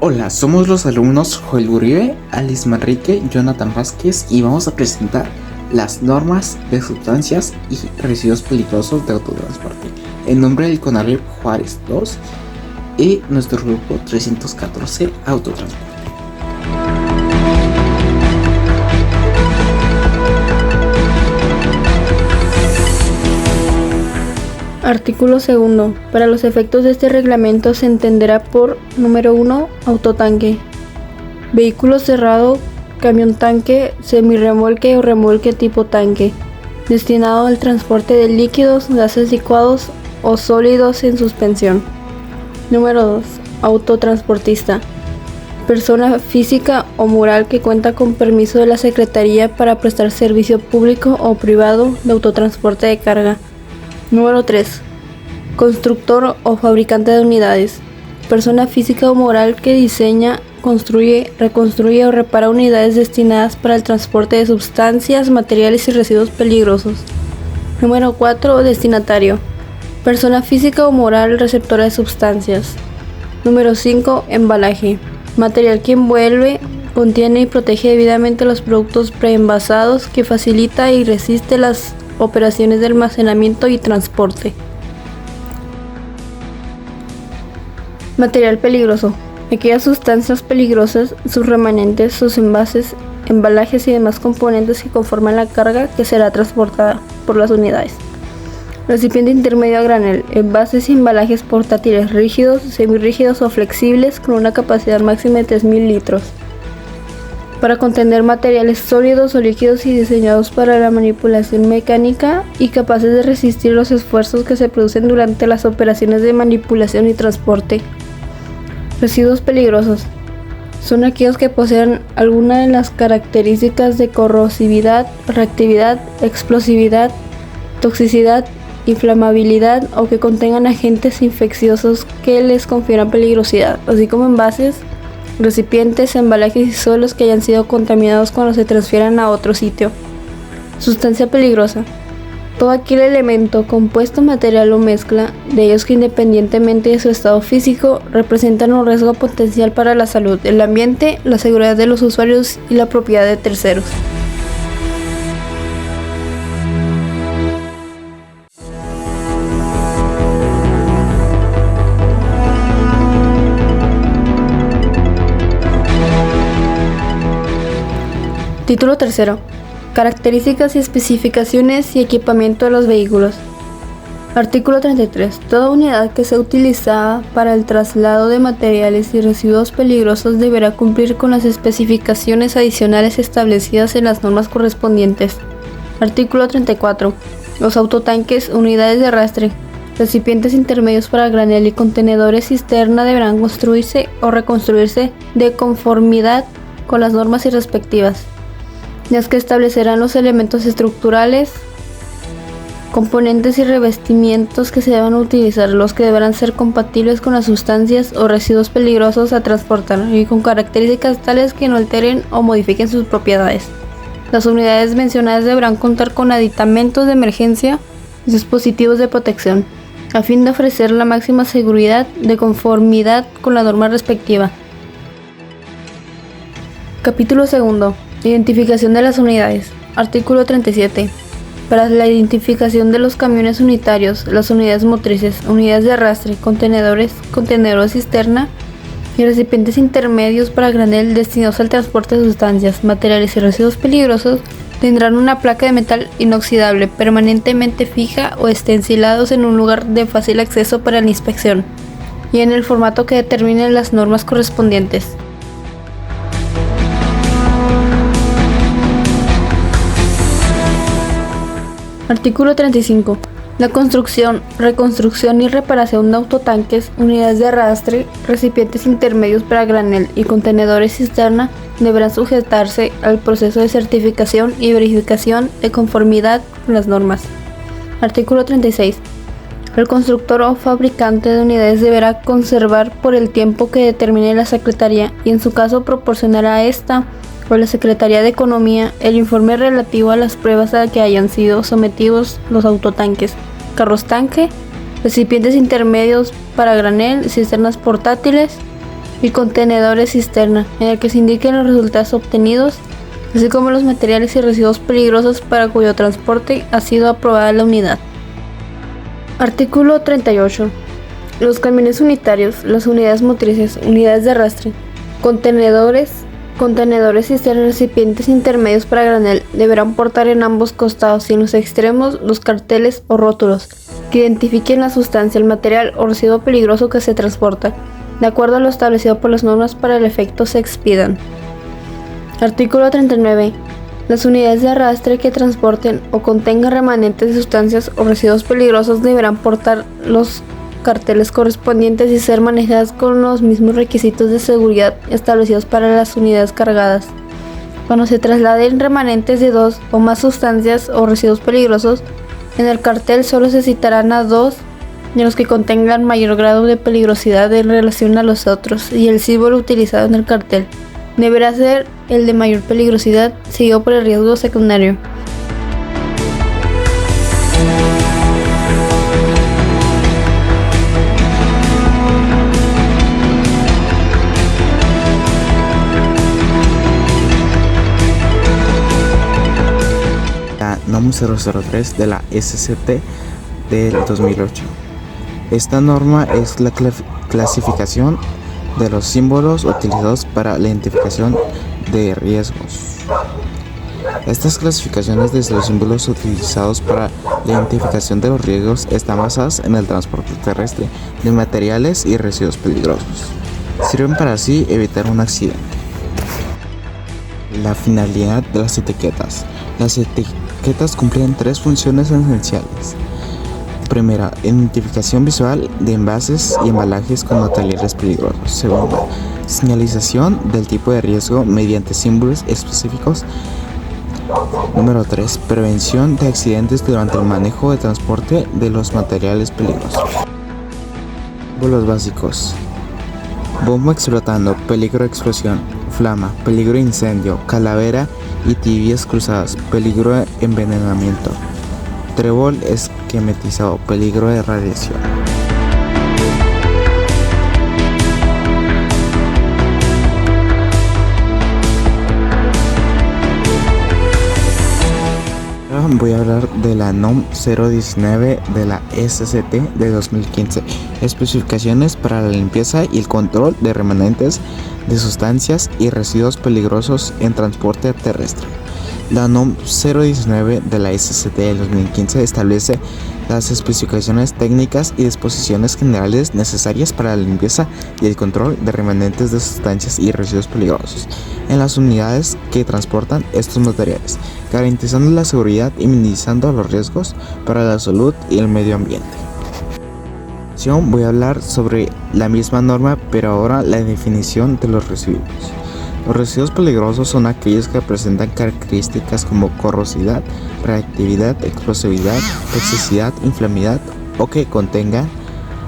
Hola, somos los alumnos Joel Uribe, Alice Manrique, Jonathan Vázquez y vamos a presentar las normas de sustancias y residuos peligrosos de autotransporte en nombre del CONALEP Juárez 2 y nuestro grupo 314 Autotransporte. Artículo 2. Para los efectos de este reglamento se entenderá por: número 1. Autotanque. Vehículo cerrado, camión tanque, semirremolque o remolque tipo tanque, destinado al transporte de líquidos, gases licuados o sólidos en suspensión. Número 2. Autotransportista. Persona física o moral que cuenta con permiso de la Secretaría para prestar servicio público o privado de autotransporte de carga. Número 3. Constructor o fabricante de unidades. Persona física o moral que diseña, construye, reconstruye o repara unidades destinadas para el transporte de sustancias, materiales y residuos peligrosos. Número 4. Destinatario. Persona física o moral receptora de sustancias. Número 5. Embalaje. Material que envuelve, contiene y protege debidamente los productos preenvasados, que facilita y resiste las operaciones de almacenamiento y transporte. Material peligroso. Aquellas sustancias peligrosas, sus remanentes, sus envases, embalajes y demás componentes que conforman la carga que será transportada por las unidades. Recipiente intermedio a granel. Envases y embalajes portátiles rígidos, semirrígidos o flexibles con una capacidad máxima de 3.000 litros. Para contener materiales sólidos o líquidos y diseñados para la manipulación mecánica y capaces de resistir los esfuerzos que se producen durante las operaciones de manipulación y transporte. Residuos peligrosos. Son aquellos que poseen alguna de las características de corrosividad, reactividad, explosividad, toxicidad, inflamabilidad o que contengan agentes infecciosos que les confieran peligrosidad, así como envases, recipientes, embalajes y suelos que hayan sido contaminados cuando se transfieran a otro sitio. Sustancia peligrosa. Todo aquel elemento, compuesto, material o mezcla de ellos que independientemente de su estado físico representan un riesgo potencial para la salud, el ambiente, la seguridad de los usuarios y la propiedad de terceros. Título 3. Características y especificaciones y equipamiento de los vehículos. Artículo 33. Toda unidad que sea utilizada para el traslado de materiales y residuos peligrosos deberá cumplir con las especificaciones adicionales establecidas en las normas correspondientes. Artículo 34. Los autotanques, unidades de arrastre, recipientes intermedios para granel y contenedores cisterna deberán construirse o reconstruirse de conformidad con las normas y respectivas, las que establecerán los elementos estructurales, componentes y revestimientos que se deban utilizar, los que deberán ser compatibles con las sustancias o residuos peligrosos a transportar y con características tales que no alteren o modifiquen sus propiedades. Las unidades mencionadas deberán contar con aditamentos de emergencia y dispositivos de protección, a fin de ofrecer la máxima seguridad de conformidad con la norma respectiva. Capítulo 2. Identificación de las unidades. Artículo 37. Para la identificación de los camiones unitarios, las unidades motrices, unidades de arrastre, contenedores cisterna y recipientes intermedios para granel destinados al transporte de sustancias, materiales y residuos peligrosos tendrán una placa de metal inoxidable permanentemente fija o estencilados en un lugar de fácil acceso para la inspección y en el formato que determinen las normas correspondientes. Artículo 35. La construcción, reconstrucción y reparación de autotanques, unidades de arrastre, recipientes intermedios para granel y contenedores cisterna deberán sujetarse al proceso de certificación y verificación de conformidad con las normas. Artículo 36. El constructor o fabricante de unidades deberá conservar por el tiempo que determine la Secretaría y en su caso proporcionará a esta o la Secretaría de Economía el informe relativo a las pruebas a que hayan sido sometidos los autotanques, carros tanque, recipientes intermedios para granel, cisternas portátiles, y contenedores cisterna, en el que se indiquen los resultados obtenidos, así como los materiales y residuos peligrosos para cuyo transporte ha sido aprobada la unidad. Artículo 38. Los camiones unitarios, las unidades motrices, unidades de arrastre, contenedores cisterna y recipientes intermedios para granel deberán portar en ambos costados y en los extremos los carteles o rótulos que identifiquen la sustancia, el material o residuo peligroso que se transporta, de acuerdo a lo establecido por las normas para el efecto se expidan. Artículo 39. Las unidades de arrastre que transporten o contengan remanentes de sustancias o residuos peligrosos deberán portar los carteles correspondientes y ser manejadas con los mismos requisitos de seguridad establecidos para las unidades cargadas. Cuando se trasladen remanentes de 2 o más sustancias o residuos peligrosos, en el cartel solo se citarán a 2 de los que contengan mayor grado de peligrosidad en relación a los otros, y el símbolo utilizado en el cartel deberá ser el de mayor peligrosidad, seguido por el riesgo secundario. La NOM 003 de la SCT del 2008. Esta norma es la clasificación de los símbolos utilizados para la identificación de riesgos. Estas clasificaciones de los símbolos utilizados para la identificación de los riesgos están basadas en el transporte terrestre de materiales y residuos peligrosos. Sirven para así evitar un accidente. La finalidad de las etiquetas. Las etiquetas cumplen 3 funciones esenciales. Primera, identificación visual de envases y embalajes con materiales peligrosos. Segunda, señalización del tipo de riesgo mediante símbolos específicos. Número 3, prevención de accidentes durante el manejo de transporte de los materiales peligrosos. Símbolos básicos: bomba explotando, peligro de explosión; flama, peligro de incendio; calavera y tibias cruzadas, peligro de envenenamiento; trébol esquematizado, peligro de radiación. Ahora voy a hablar de la NOM 019 de la SCT de 2015, especificaciones para la limpieza y el control de remanentes de sustancias y residuos peligrosos en transporte terrestre. La NOM 019 de la SCT del 2015 establece las especificaciones técnicas y disposiciones generales necesarias para la limpieza y el control de remanentes de sustancias y residuos peligrosos en las unidades que transportan estos materiales, garantizando la seguridad y minimizando los riesgos para la salud y el medio ambiente. Voy a hablar sobre la misma norma, pero ahora la definición de los residuos. Los residuos peligrosos son aquellos que presentan características como corrosividad, reactividad, explosividad, toxicidad, inflamidad o que contengan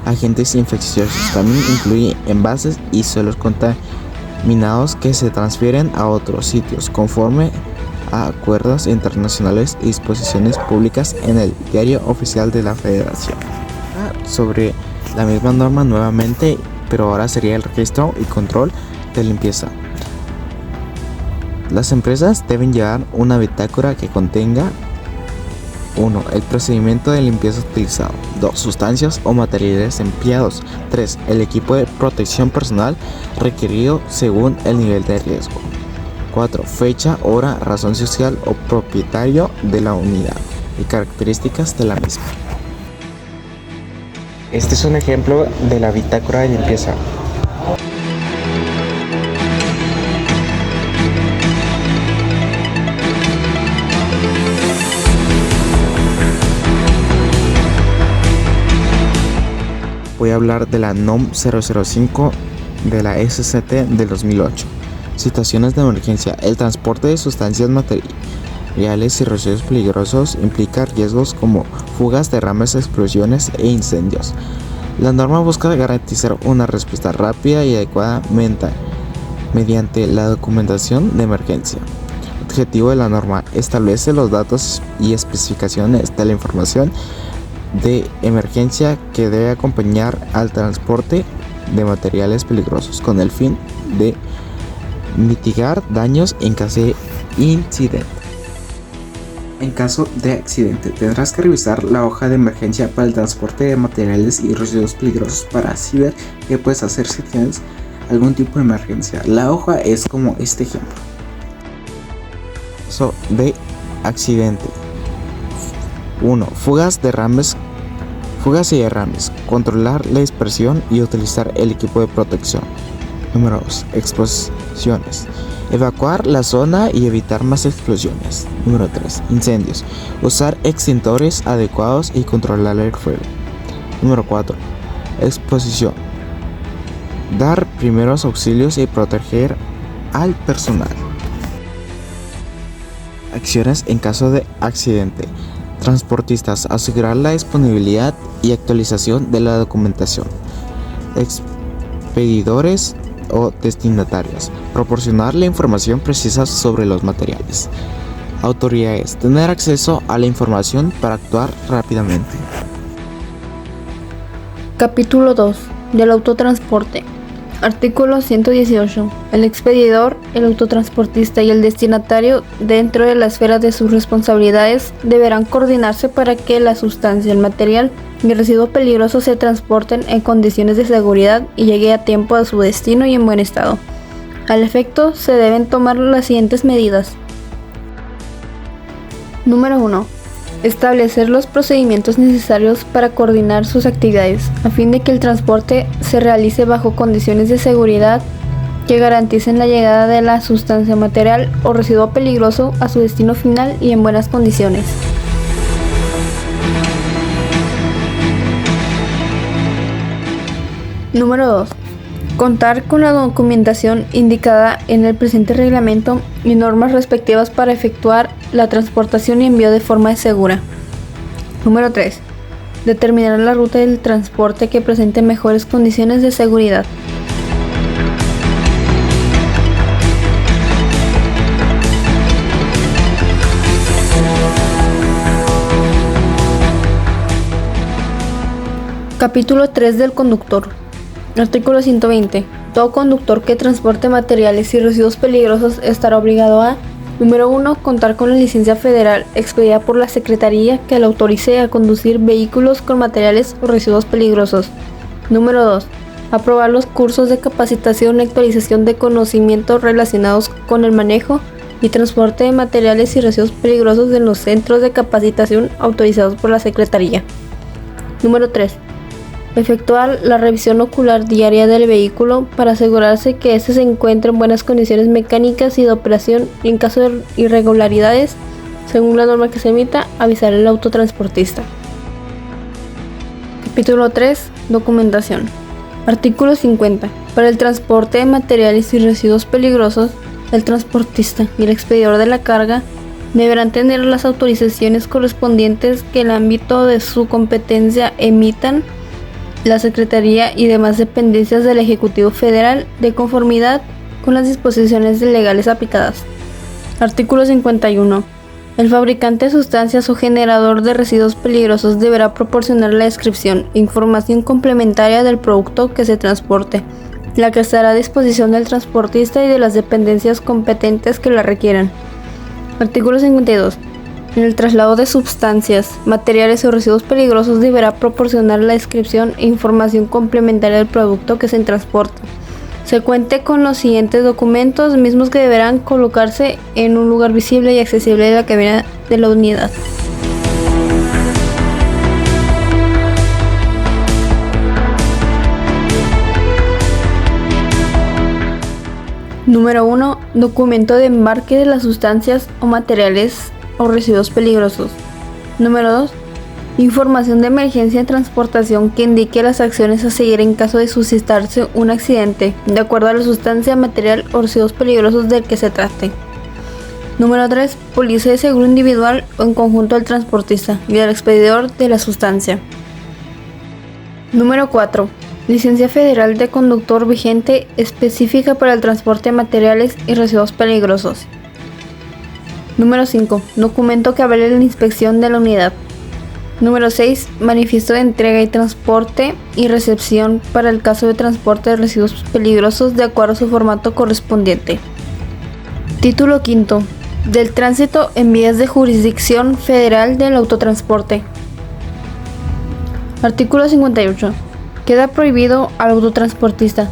agentes infecciosos. También incluye envases y suelos contaminados que se transfieren a otros sitios conforme a acuerdos internacionales y disposiciones públicas en el Diario Oficial de la Federación. Sobre la misma norma nuevamente, pero ahora sería el registro y control de limpieza. Las empresas deben llevar una bitácora que contenga 1. El procedimiento de limpieza utilizado. 2. Sustancias o materiales empleados. 3. El equipo de protección personal requerido según el nivel de riesgo. 4. Fecha, hora, razón social o propietario de la unidad y características de la misma. Este es un ejemplo de la bitácora de limpieza. Voy a hablar de la NOM 005 de la SCT del 2008. Situaciones de emergencia. El transporte de sustancias materiales y residuos peligrosos implica riesgos como fugas, derrames, explosiones e incendios. La norma busca garantizar una respuesta rápida y adecuada mediante la documentación de emergencia. Objetivo de la norma: establece los datos y especificaciones de la información de emergencia que debe acompañar al transporte de materiales peligrosos con el fin de mitigar daños en caso de incidente. En caso de accidente, tendrás que revisar la hoja de emergencia para el transporte de materiales y residuos peligrosos para así ver qué puedes hacer si tienes algún tipo de emergencia. La hoja es como este ejemplo. Caso de accidente. 1. Fugas y derrames. Controlar la dispersión y utilizar el equipo de protección. Número 2. Explosiones. Evacuar la zona y evitar más explosiones. Número 3. Incendios. Usar extintores adecuados y controlar el fuego. Número 4. Exposición. Dar primeros auxilios y proteger al personal. Acciones en caso de accidente. Transportistas, asegurar la disponibilidad y actualización de la documentación. Expedidores o destinatarios, proporcionar la información precisa sobre los materiales. Autoridades, tener acceso a la información para actuar rápidamente. Capítulo 2. Del autotransporte. Artículo 118. El expedidor, el autotransportista y el destinatario, dentro de la esfera de sus responsabilidades, deberán coordinarse para que la sustancia, el material y el residuo peligroso se transporten en condiciones de seguridad y llegue a tiempo a su destino y en buen estado. Al efecto, se deben tomar las siguientes medidas. Número 1. Establecer los procedimientos necesarios para coordinar sus actividades, a fin de que el transporte se realice bajo condiciones de seguridad que garanticen la llegada de la sustancia material o residuo peligroso a su destino final y en buenas condiciones. Número 2. Contar con la documentación indicada en el presente reglamento y normas respectivas para efectuar la transportación y envío de forma segura. Número 3. Determinar la ruta del transporte que presente mejores condiciones de seguridad. Capítulo 3 del conductor. Artículo 120. Todo conductor que transporte materiales y residuos peligrosos estará obligado a: número 1. Contar con la licencia federal expedida por la Secretaría que le autorice a conducir vehículos con materiales o residuos peligrosos. Número 2. Aprobar los cursos de capacitación y actualización de conocimientos relacionados con el manejo y transporte de materiales y residuos peligrosos en los centros de capacitación autorizados por la Secretaría. Número 3. Efectuar la revisión ocular diaria del vehículo para asegurarse que éste se encuentre en buenas condiciones mecánicas y de operación, y en caso de irregularidades, según la norma que se emita, avisar al autotransportista. Capítulo 3. Documentación. Artículo 50. Para el transporte de materiales y residuos peligrosos, el transportista y el expedidor de la carga deberán tener las autorizaciones correspondientes que en el ámbito de su competencia emitan la Secretaría y demás dependencias del Ejecutivo Federal, de conformidad con las disposiciones legales aplicadas. Artículo 51. El fabricante de sustancias o generador de residuos peligrosos deberá proporcionar la descripción e información complementaria del producto que se transporte, la que estará a disposición del transportista y de las dependencias competentes que la requieran. Artículo 52. En el traslado de sustancias, materiales o residuos peligrosos deberá proporcionar la descripción e información complementaria del producto que se transporta. Se cuente con los siguientes documentos, mismos que deberán colocarse en un lugar visible y accesible de la cabina de la unidad. Número 1. Documento de embarque de las sustancias o materiales o residuos peligrosos. Número 2. Información de emergencia en transportación que indique las acciones a seguir en caso de suscitarse un accidente, de acuerdo a la sustancia, material o residuos peligrosos del que se trate. Número 3. Póliza de seguro individual o en conjunto del transportista y del expedidor de la sustancia. Número 4. Licencia federal de conductor vigente específica para el transporte de materiales y residuos peligrosos. Número 5. Documento que avale la inspección de la unidad. Número 6. Manifiesto de entrega y transporte y recepción para el caso de transporte de residuos peligrosos de acuerdo a su formato correspondiente. Título quinto. Del tránsito en vías de jurisdicción federal del autotransporte. Artículo 58. Queda prohibido al autotransportista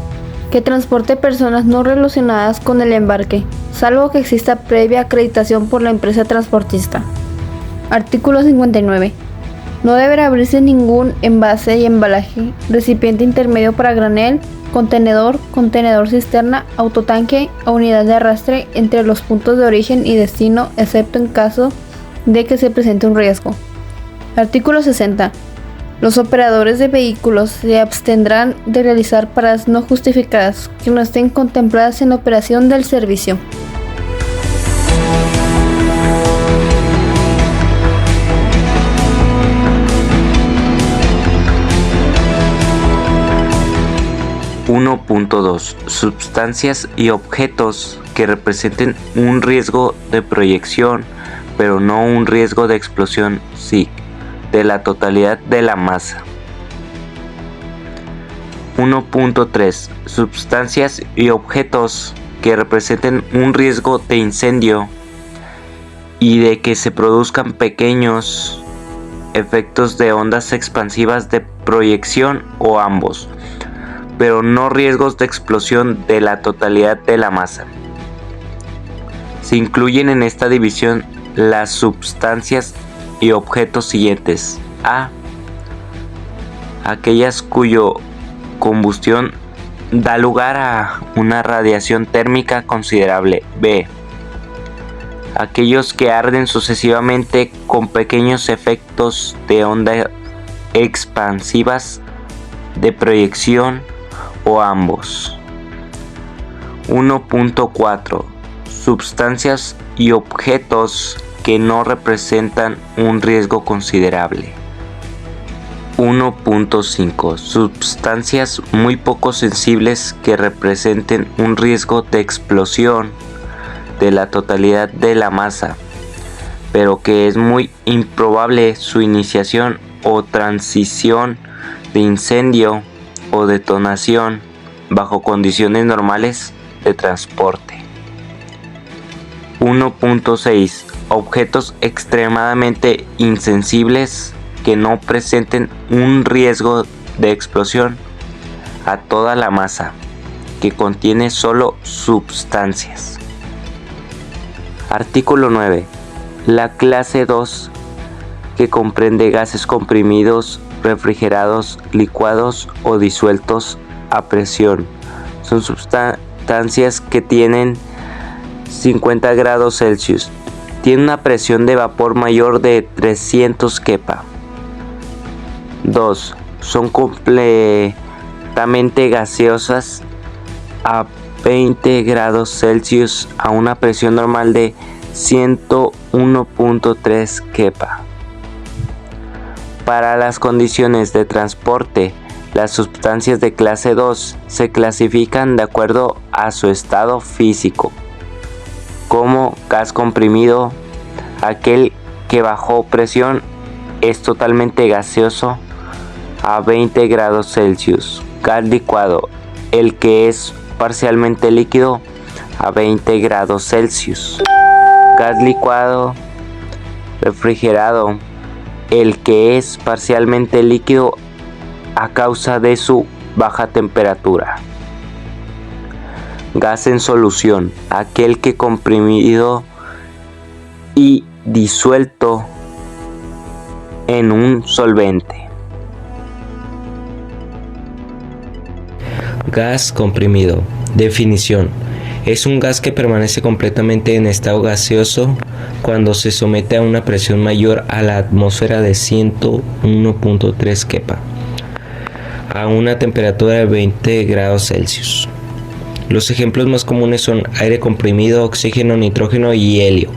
que transporte personas no relacionadas con el embarque, salvo que exista previa acreditación por la empresa transportista. Artículo 59. No deberá abrirse ningún envase y embalaje, recipiente intermedio para granel, contenedor, contenedor cisterna, autotanque o unidad de arrastre entre los puntos de origen y destino, excepto en caso de que se presente un riesgo. Artículo 60. Los operadores de vehículos se abstendrán de realizar paradas no justificadas que no estén contempladas en la operación del servicio. Sustancias y objetos que representen un riesgo de proyección, pero no un riesgo de explosión, sí, de la totalidad de la masa. 1.3. Sustancias y objetos que representen un riesgo de incendio y de que se produzcan pequeños efectos de ondas expansivas de proyección o ambos, pero no riesgos de explosión de la totalidad de la masa. Se incluyen en esta división las sustancias y objetos siguientes: A. Aquellas cuyo combustión da lugar a una radiación térmica considerable. B. Aquellos que arden sucesivamente con pequeños efectos de onda expansivas de proyección o ambos. 1.4. Sustancias y objetos que no representan un riesgo considerable. 1.5. Sustancias muy poco sensibles que representen un riesgo de explosión de la totalidad de la masa, pero que es muy improbable su iniciación o transición de incendio o detonación bajo condiciones normales de transporte. 1.6. Objetos extremadamente insensibles que no presenten un riesgo de explosión a toda la masa, que contiene solo sustancias. Artículo 9. La clase 2, que comprende gases comprimidos, refrigerados, licuados o disueltos a presión, son sustancias que tienen 50 grados Celsius, tienen una presión de vapor mayor de 300 kepa. 2. Son completamente gaseosas a 20 grados Celsius a una presión normal de 101.3 kepa. Para las condiciones de transporte, las sustancias de clase 2 se clasifican de acuerdo a su estado físico, como gas comprimido, aquel que bajo presión es totalmente gaseoso a 20 grados Celsius, gas licuado, el que es parcialmente líquido a 20 grados Celsius, gas licuado, refrigerado, el que es parcialmente líquido a causa de su baja temperatura. Gas en solución, aquel que comprimido y disuelto en un solvente. Gas comprimido. Definición: es un gas que permanece completamente en estado gaseoso cuando se somete a una presión mayor a la atmósfera de 101.3 kepa a una temperatura de 20 grados Celsius. Los ejemplos más comunes son aire comprimido, oxígeno, nitrógeno y helio.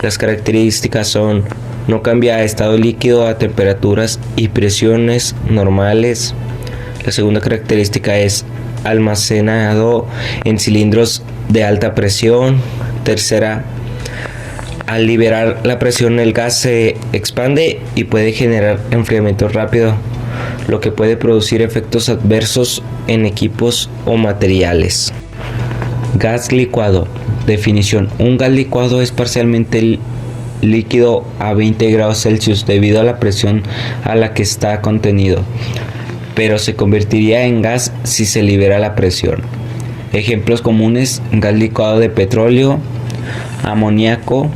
Las características son: no cambia a estado líquido a temperaturas y presiones normales. La segunda característica es almacenado en cilindros de alta presión. Tercera, Al liberar la presión, el gas se expande y puede generar enfriamiento rápido, lo que puede producir efectos adversos en equipos o materiales. Gas licuado. Definición: un gas licuado es parcialmente líquido a 20 grados Celsius debido a la presión a la que está contenido, pero se convertiría en gas si se libera la presión. Ejemplos comunes: gas licuado de petróleo, amoníaco,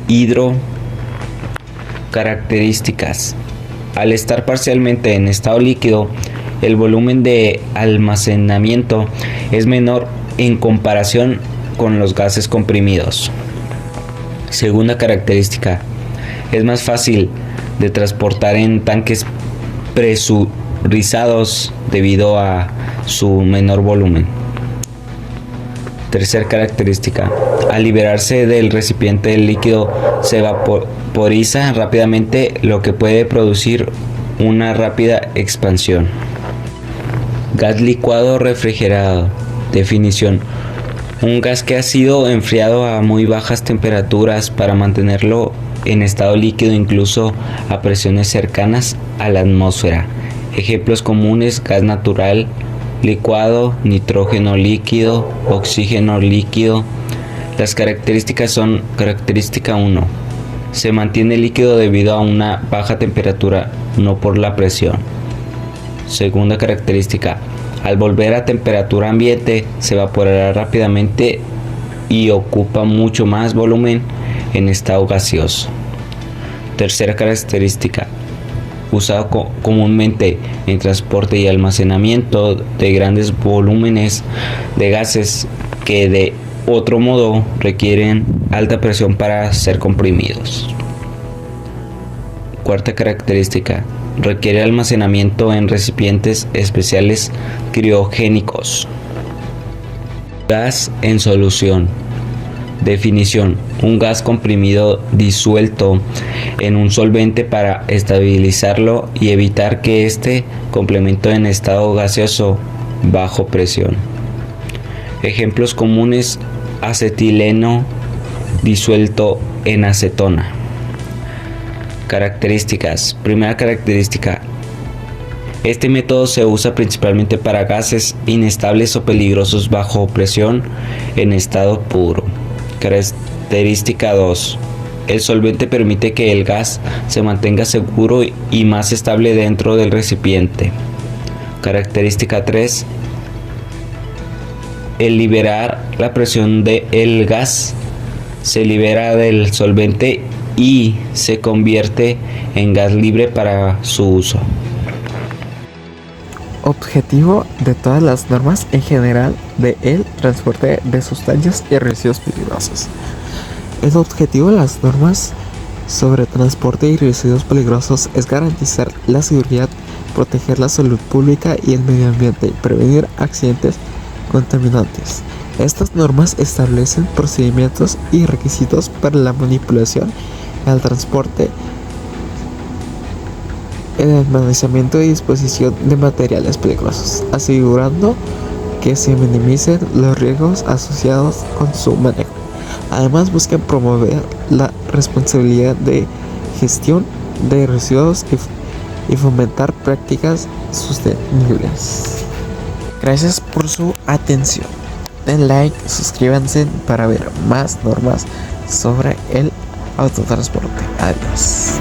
hidro. Características: al estar parcialmente en estado líquido, el volumen de almacenamiento es menor en comparación con los gases comprimidos. Segunda característica: es más fácil de transportar en tanques presurizados debido a su menor volumen. Tercera característica: al liberarse del recipiente, el líquido se vaporiza rápidamente, lo que puede producir una rápida expansión. Gas licuado refrigerado. Definición: un gas que ha sido enfriado a muy bajas temperaturas para mantenerlo en estado líquido incluso a presiones cercanas a la atmósfera. Ejemplos comunes: gas natural licuado, nitrógeno líquido, oxígeno líquido. Las características son: característica 1. Se mantiene líquido debido a una baja temperatura, no por la presión. Segunda característica: al volver a temperatura ambiente se evaporará rápidamente y ocupa mucho más volumen en estado gaseoso. Tercera característica: usado comúnmente en transporte y almacenamiento de grandes volúmenes de gases que de otro modo requieren alta presión para ser comprimidos. Cuarta característica: requiere almacenamiento en recipientes especiales criogénicos. Gas en solución. Definición: un gas comprimido disuelto en un solvente para estabilizarlo y evitar que éste complemente en estado gaseoso bajo presión. Ejemplos comunes: acetileno disuelto en acetona. Características. Primera característica: este método se usa principalmente para gases inestables o peligrosos bajo presión en estado puro. Característica 2. El solvente permite que el gas se mantenga seguro y más estable dentro del recipiente. Característica 3. El liberar la presión del gas se libera del solvente y se convierte en gas libre para su uso. Objetivo de todas las normas en general de el transporte de sustancias y residuos peligrosos. El objetivo de las normas sobre transporte y residuos peligrosos es garantizar la seguridad, proteger la salud pública y el medio ambiente y prevenir accidentes contaminantes. Estas normas establecen procedimientos y requisitos para la manipulación, el transporte, el almacenamiento y disposición de materiales peligrosos, asegurando que se minimicen los riesgos asociados con su manejo. Además, buscan promover la responsabilidad de gestión de residuos y fomentar prácticas sostenibles. Gracias por su atención. Den like, suscríbanse para ver más normas sobre el autotransporte. Adiós.